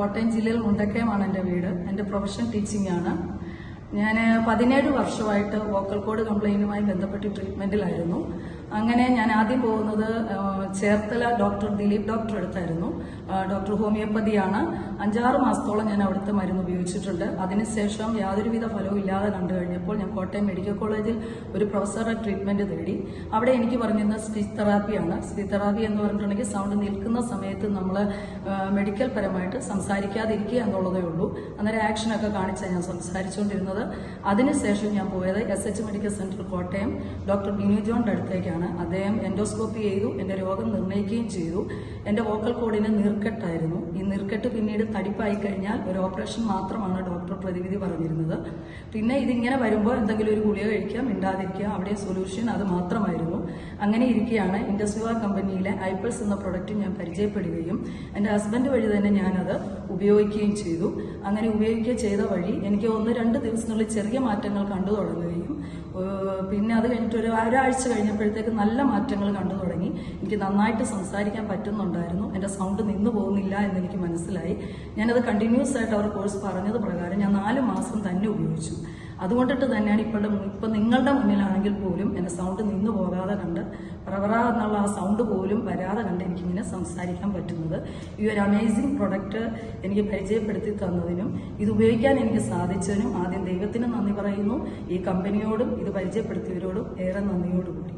കോട്ടയം ജില്ലയിൽ മുണ്ടക്കയമാണ് എൻ്റെ വീട്. എൻ്റെ പ്രൊഫഷൻ ടീച്ചിങ് ആണ്. ഞാൻ 17 വർഷമായിട്ട് വോക്കൽ കോഡ് കംപ്ലൈന്റുമായി ബന്ധപ്പെട്ട് ട്രീറ്റ്മെന്റിലായിരുന്നു. അങ്ങനെ ഞാൻ ആദ്യം പോകുന്നത് ചേർത്തല ഡോക്ടർ ദിലീപ് ഡോക്ടർ അടുത്തായിരുന്നു. ഡോക്ടർ ഹോമിയോപ്പതിയാണ്. 5-6 മാസത്തോളം ഞാൻ അവിടുത്തെ മരുന്ന് ഉപയോഗിച്ചിട്ടുണ്ട്. അതിനുശേഷം യാതൊരുവിധ ഫലവും ഇല്ലാതെ കണ്ടു കഴിഞ്ഞപ്പോൾ ഞാൻ കോട്ടയം മെഡിക്കൽ കോളേജിൽ ഒരു പ്രൊഫസറുടെ ട്രീറ്റ്മെന്റ് തേടി. അവിടെ എനിക്ക് പറഞ്ഞിരുന്നത് സ്പീച്ച് തെറാപ്പിയാണ്. സ്പീച്ച് തെറാപ്പി എന്ന് പറഞ്ഞിട്ടുണ്ടെങ്കിൽ സൗണ്ട് നിൽക്കുന്ന സമയത്ത് നമ്മൾ മെഡിക്കൽ പരമായിട്ട് സംസാരിക്കാതിരിക്കുക എന്നുള്ളതേ ഉള്ളൂ. അന്നേരം ആക്ഷനൊക്കെ കാണിച്ചാണ് ഞാൻ സംസാരിച്ചുകൊണ്ടിരുന്നത്. അതിനുശേഷം ഞാൻ പോയത് SH medical centre Kottayam doctor Binu ജോണിന്റെ അടുത്തേക്കാണ്. അദ്ദേഹം എൻഡോസ്കോപ്പി ചെയ്തു, എന്റെ രോഗം നിർണ്ണയിക്കുകയും ചെയ്തു. എന്റെ വോക്കൽ കോഡിന് നീർക്കെട്ടായിരുന്നു. ഈ നീർക്കെട്ട് പിന്നീട് തടിപ്പായി കഴിഞ്ഞാൽ ഒരു ഓപ്പറേഷൻ മാത്രമാണ് ഡോക്ടർ പ്രതിവിധി പറഞ്ഞിരുന്നത്. പിന്നെ ഇതിങ്ങനെ വരുമ്പോൾ എന്തെങ്കിലും ഒരു ഗുളിക കഴിക്കുക, മിണ്ടാതിരിക്കുക, അവിടെ സൊല്യൂഷൻ അത് മാത്രമായിരുന്നു. അങ്ങനെ ഇരിക്കുകയാണ് ഇൻഡസ്വിവ കമ്പനിയിലെ ഐപ്പൾസ് എന്ന പ്രൊഡക്റ്റ് ഞാൻ പരിചയപ്പെടുകയും എൻ്റെ ഹസ്ബൻഡ് വഴി തന്നെ ഞാനത് ഉപയോഗിക്കുകയും ചെയ്തു. അങ്ങനെ ഉപയോഗിക്കുക ചെയ്ത വഴി എനിക്ക് 1-2 ദിവസത്തിനുള്ളിൽ ചെറിയ മാറ്റങ്ങൾ കണ്ടു തുടങ്ങുകയും പിന്നെ അത് കഴിഞ്ഞിട്ട് ഒരാഴ്ച കഴിഞ്ഞപ്പോഴത്തേക്ക് നല്ല മാറ്റങ്ങൾ കണ്ടു തുടങ്ങി. എനിക്ക് നന്നായിട്ട് സംസാരിക്കാൻ പറ്റുന്നുണ്ടായിരുന്നു. എൻ്റെ സൗണ്ട് നിന്നു പോകുന്നില്ല എന്നെനിക്ക് മനസ്സിലായി. ഞാനത് കണ്ടിന്യൂസ് ആയിട്ട് അവർ കോഴ്സ് പറഞ്ഞത് പ്രകാരം ഞാൻ 4 മാസം തന്നെ ഉപയോഗിച്ചു. അതുകൊണ്ടിട്ട് തന്നെയാണ് ഇപ്പം നിങ്ങളുടെ മുന്നിലാണെങ്കിൽ പോലും എൻ്റെ സൗണ്ട് നിന്നു പോകാതെ കണ്ട് പ്രവറ എന്നുള്ള ആ സൗണ്ട് പോലും വരാതെ കണ്ട് എനിക്കിങ്ങനെ സംസാരിക്കാൻ പറ്റുന്നത്. ഈ ഒരു അമേസിങ് പ്രൊഡക്റ്റ് എനിക്ക് പരിചയപ്പെടുത്തി തന്നതിനും ഇത് ഉപയോഗിക്കാൻ എനിക്ക് സാധിച്ചതിനും ആദ്യം ദൈവത്തിന് നന്ദി പറയുന്നു. ഈ കമ്പനിയോടും ഇത് പരിചയപ്പെടുത്തിയവരോടും ഏറെ നന്ദിയോടുകൂടി.